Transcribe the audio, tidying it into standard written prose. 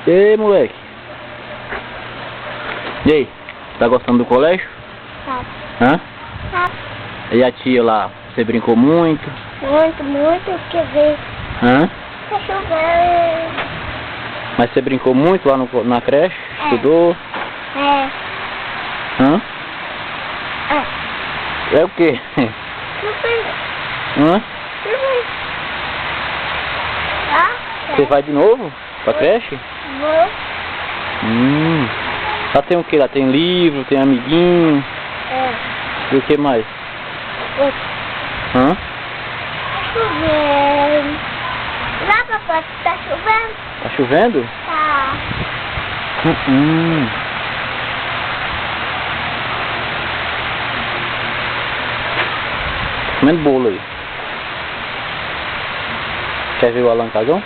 Ei, moleque. E aí, tá gostando do colégio? Tá. Hã? Tá. E a tia lá, você brincou muito? Muito, quer ver? Hã? Tá chovendo. Mas você brincou muito lá na creche? É. Estudou? É. Hã? É. É o quê? Super. Hã? Super. Ah, Você vai de novo pra creche? Vou. Lá tem o que? Lá tem livro, tem amiguinho. É. E o que mais? Vou. Hã? Chovendo. Lá, papai, tá chovendo? Tá chovendo? Tá. Comendo bolo aí. Quer ver o Alan Cagão?